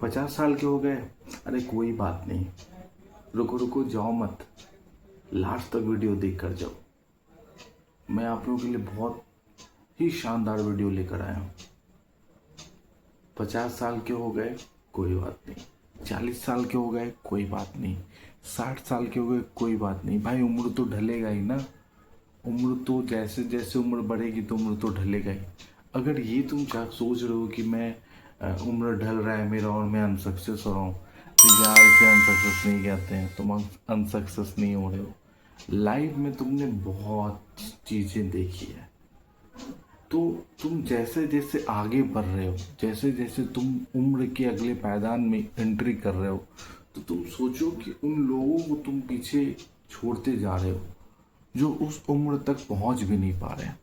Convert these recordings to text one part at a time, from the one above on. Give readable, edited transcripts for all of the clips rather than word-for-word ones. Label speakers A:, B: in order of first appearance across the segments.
A: 50 साल के हो गए। अरे कोई बात नहीं, रुको रुको जाओ मत, लास्ट तक वीडियो देख कर जाओ। मैं आप लोगों के लिए बहुत ही शानदार वीडियो लेकर आया हूँ। 50 साल के हो गए कोई बात नहीं, 40 साल के हो गए कोई बात नहीं, 60 साल के हो गए कोई बात नहीं। भाई उम्र तो ढलेगा ही ना, उम्र तो जैसे जैसे उम्र बढ़ेगी तो उम्र तो ढलेगा ही। अगर ये तुम सोच रहे हो कि मैं उम्र ढल रहा है मेरा और मैं अनसक्सेस हो रहा हूँ, तो यार इसे अनसक्सेस नहीं कहते हैं। तुम अनसक्सेस नहीं हो रहे हो। लाइफ में तुमने बहुत चीज़ें देखी है, तो तुम जैसे जैसे आगे बढ़ रहे हो, जैसे जैसे तुम उम्र के अगले पायदान में एंट्री कर रहे हो, तो तुम सोचो कि उन लोगों को तुम पीछे छोड़ते जा रहे हो जो उस उम्र तक पहुंच भी नहीं पा रहे हैं।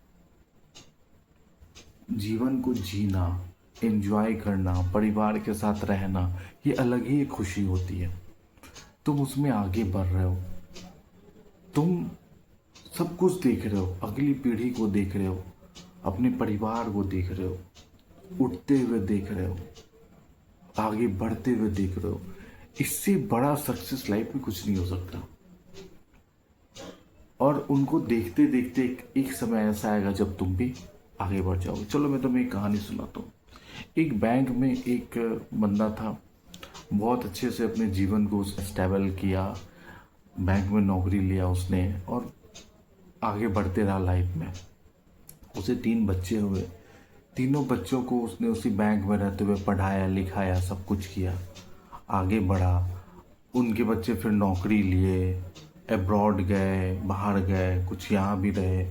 A: जीवन को जीना, एंजॉय करना, परिवार के साथ रहना, ये अलग ही एक खुशी होती है। तुम उसमें आगे बढ़ रहे हो, तुम सब कुछ देख रहे हो, अगली पीढ़ी को देख रहे हो, अपने परिवार को देख रहे हो, उठते हुए देख रहे हो, आगे बढ़ते हुए देख रहे हो। इससे बड़ा सक्सेस लाइफ में कुछ नहीं हो सकता। और उनको देखते देखते एक समय ऐसा आएगा जब तुम भी आगे बढ़ जाओगे। चलो मैं तुम्हें एक कहानी सुनाता हूँ। एक बैंक में एक बंदा था, बहुत अच्छे से अपने जीवन को उसने स्टेबल किया, बैंक में नौकरी लिया उसने और आगे बढ़ते रहा लाइफ में। उसे 3 बच्चे हुए, तीनों बच्चों को उसने उसी बैंक में रहते हुए पढ़ाया लिखाया, सब कुछ किया, आगे बढ़ा। उनके बच्चे फिर नौकरी लिए, अब्रॉड गए, बाहर गए, कुछ यहाँ भी रहे,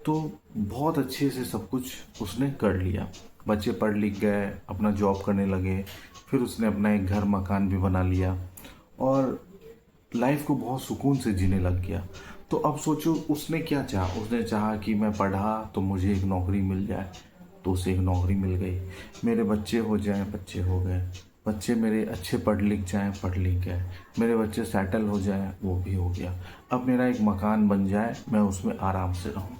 A: तो बहुत अच्छे से सब कुछ उसने कर लिया। बच्चे पढ़ लिख गए, अपना जॉब करने लगे, फिर उसने अपना एक घर मकान भी बना लिया और लाइफ को बहुत सुकून से जीने लग गया। तो अब सोचो उसने क्या चाहा, उसने चाहा कि मैं पढ़ा तो मुझे एक नौकरी मिल जाए, तो उसे एक नौकरी मिल गई। मेरे बच्चे हो जाएं, बच्चे हो गए, बच्चे मेरे अच्छे पढ़ लिख जाएं, पढ़ लिख गए, मेरे बच्चे सेटल हो जाएं, वो भी हो गया। अब मेरा एक मकान बन जाए, मैं उसमें आराम से रहूं।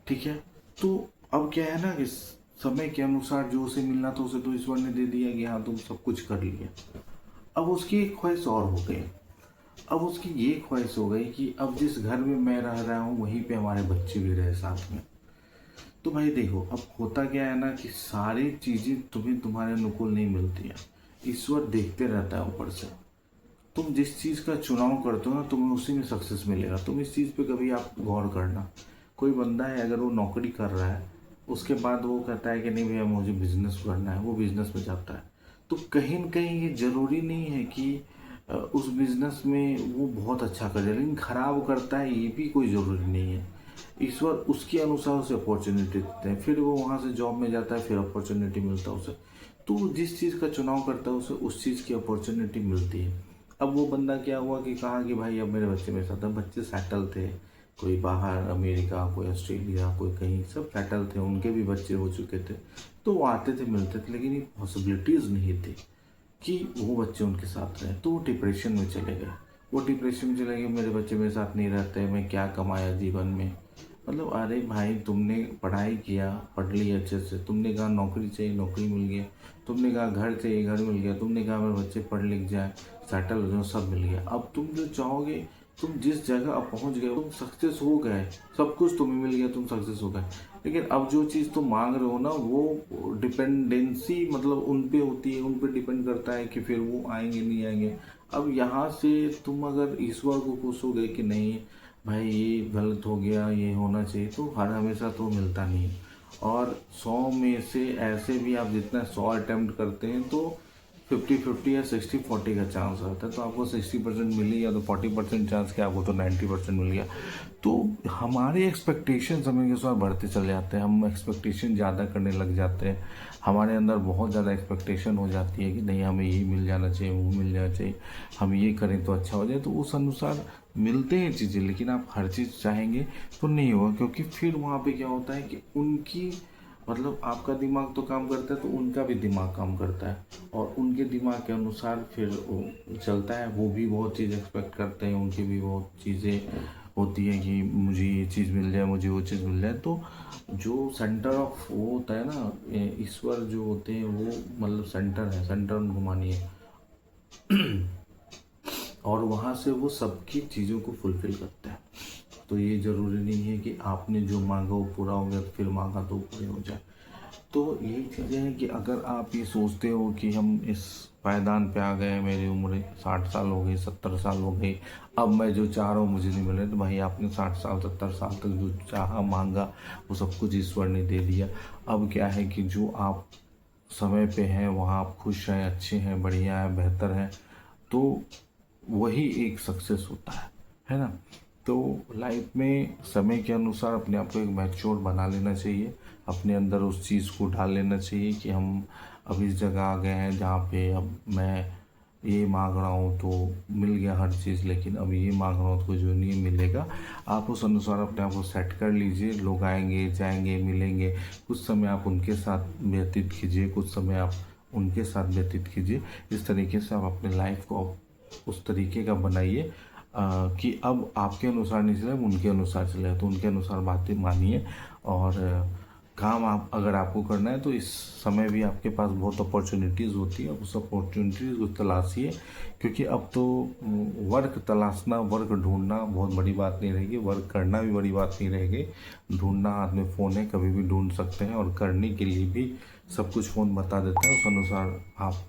A: ठीक है, तो अब क्या है ना कि समय के अनुसार जो उसे मिलना था उसे तो ईश्वर ने दे दिया कि हाँ तुम सब कुछ कर लिया। अब उसकी एक ख्वाहिश और हो गई। अब उसकी ये ख्वाहिश हो गई कि अब जिस घर में मैं रह रहा हूँ वहीं पे हमारे बच्चे भी रहे साथ में। तो भाई देखो, अब होता क्या है ना कि सारी चीज़ें तुम्हें तुम्हारे अनुकूल नहीं मिलती है। ईश्वर देखते रहता है ऊपर से। तुम जिस चीज़ का चुनाव करते हो ना, तुम्हें उसी में सक्सेस मिलेगा। तुम इस चीज़ पे कभी आप गौर करना। कोई बंदा है, अगर वो नौकरी कर रहा है, उसके बाद वो कहता है कि नहीं भैया मुझे बिजनेस करना है, वो बिजनेस में जाता है, तो कहीं न कहीं ये ज़रूरी नहीं है कि उस बिजनेस में वो बहुत अच्छा करे, लेकिन खराब करता है ये भी कोई ज़रूरी नहीं है। ईश्वर उसके अनुसार उसे अपॉर्चुनिटी देते हैं, फिर वो वहाँ से जॉब में जाता है, फिर अपॉर्चुनिटी मिलता है उसे। तो जिस चीज़ का चुनाव करता है उसे उस चीज़ की अपॉर्चुनिटी मिलती है। अब वो बंदा क्या हुआ कि कहा कि भाई अब मेरे बच्चे मेरे साथ हैं। बच्चे सेटल थे, कोई बाहर अमेरिका, कोई ऑस्ट्रेलिया, कोई कहीं, सब सेटल थे, उनके भी बच्चे हो चुके थे। तो वो आते थे मिलते थे, लेकिन ये पॉसिबिलिटीज़ नहीं थी कि वो बच्चे उनके साथ रहें। तो वो डिप्रेशन में चले गए। वो डिप्रेशन में चले गए, मेरे बच्चे मेरे साथ नहीं रहते, मैं क्या कमाया जीवन में। मतलब अरे भाई तुमने पढ़ाई किया, पढ़ ली अच्छे से, तुमने कहा नौकरी चाहिए, नौकरी मिल गया, तुमने कहा घर चाहिए, घर मिल गया, तुमने कहा मेरे बच्चे पढ़ लिख जाए, सेटल हो जाओ, सब मिल गया। अब तुम जो चाहोगे, तुम जिस जगह अब पहुंच गए, तुम सक्सेस हो गए, सब कुछ तुम्हें मिल गया, तुम सक्सेस हो गए। लेकिन अब जो चीज़ तुम मांग रहे हो ना, वो डिपेंडेंसी मतलब उन पे होती है, उन पे डिपेंड करता है कि फिर वो आएंगे नहीं आएंगे। अब यहाँ से तुम अगर ईश्वर को पूछोगे कि नहीं भाई ये गलत हो गया, ये होना चाहिए, तो हर हमेशा तो मिलता नहीं है। और 100 में से ऐसे भी आप जितना 100 अटैम्प्ट करते हैं तो 50-50 या 60-40 का चांस रहता है। तो आपको 60% मिली या तो 40% चांस के आपको तो 90% मिल गया। तो हमारे एक्सपेक्टेशन समय के साथ बढ़ते चले जाते हैं, हम एक्सपेक्टेशन ज़्यादा करने लग जाते हैं, हमारे अंदर बहुत ज़्यादा एक्सपेक्टेशन हो जाती है कि नहीं हमें ये मिल जाना चाहिए, वो मिल जाना चाहिए, हम ये करें तो अच्छा हो जाए। तो उस अनुसार मिलते हैं चीज़ें, लेकिन आप हर चीज़ चाहेंगे तो नहीं होगा, क्योंकि फिर वहाँ पे क्या होता है कि उनकी मतलब आपका दिमाग तो काम करता है तो उनका भी दिमाग काम करता है, और उनके दिमाग के अनुसार फिर वो चलता है। वो भी बहुत चीज़ एक्सपेक्ट करते हैं, उनकी भी बहुत चीज़ें होती है कि मुझे ये चीज़ मिल जाए, मुझे वो चीज़ मिल जाए। तो जो सेंटर ऑफ वो होता है ना, ईश्वर जो होते हैं वो मतलब सेंटर है, सेंटर उनको मानिए। और वहाँ से वो सबकी चीज़ों को फुलफिल करता है। तो ये ज़रूरी नहीं है कि आपने जो मांगा वो पूरा हो गया तो फिर मांगा तो पूरे हो जाए। तो यही चीज़ें हैं कि अगर आप ये सोचते हो कि हम इस पायदान पे आ गए, मेरी उम्र 60 साल हो गई, 70 साल हो गई, अब मैं जो चाह रहा हूँ मुझे नहीं मिल रहा, तो भाई आपने 60 साल 70 साल तक जो चाहा मांगा वो सब कुछ ईश्वर ने दे दिया। अब क्या है कि जो आप समय पे हैं वहाँ आप खुश हैं, अच्छे हैं, बढ़िया हैं, बेहतर हैं, तो वही एक सक्सेस होता है ना। तो लाइफ में समय के अनुसार अपने आप को एक मैच्योर बना लेना चाहिए, अपने अंदर उस चीज़ को डाल लेना चाहिए कि हम अब इस जगह आ गए हैं जहाँ पे अब मैं ये मांग रहा हूँ तो मिल गया हर चीज़, लेकिन अब ये मांग रहा हूँ तो जो नहीं मिलेगा। आप उस अनुसार अपने आप को सेट कर लीजिए। लोग आएंगे जाएंगे मिलेंगे, कुछ समय आप उनके साथ व्यतीत कीजिए, कुछ समय आप उनके साथ व्यतीत कीजिए। इस तरीके से आप अपने लाइफ को उस तरीके का बनाइए कि अब आपके अनुसार नहीं चले, उनके अनुसार चले। तो उनके अनुसार बातें मानिए और काम आप अगर आपको करना है तो इस समय भी आपके पास बहुत अपॉर्चुनिटीज़ होती है, उस अपॉर्चुनिटीज़ को तलाशिए। क्योंकि अब तो वर्क तलाशना, वर्क ढूंढना बहुत बड़ी बात नहीं रहेगी, वर्क करना भी बड़ी बात नहीं रहेगी। ढूंढना हाथ में फ़ोन है, कभी भी ढूंढ सकते हैं, और करने के लिए भी सब कुछ फ़ोन बता देता है, उस अनुसार आप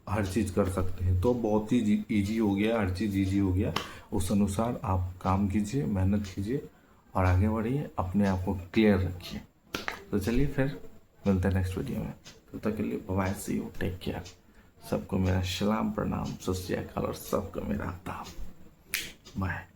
A: हर चीज़ कर सकते हैं। तो बहुत ही ईजी हो गया, हर चीज़ ईजी हो गया। उस अनुसार आप काम कीजिए, मेहनत कीजिए और आगे बढ़िए, अपने आप को क्लियर रखिए। तो चलिए फिर मिलते हैं नेक्स्ट वीडियो में। तब तक के लिए bye, see you, take care. सबको मेरा सलाम, प्रणाम, सत श्री अकाल और सबको मेरा आदाब। बाय।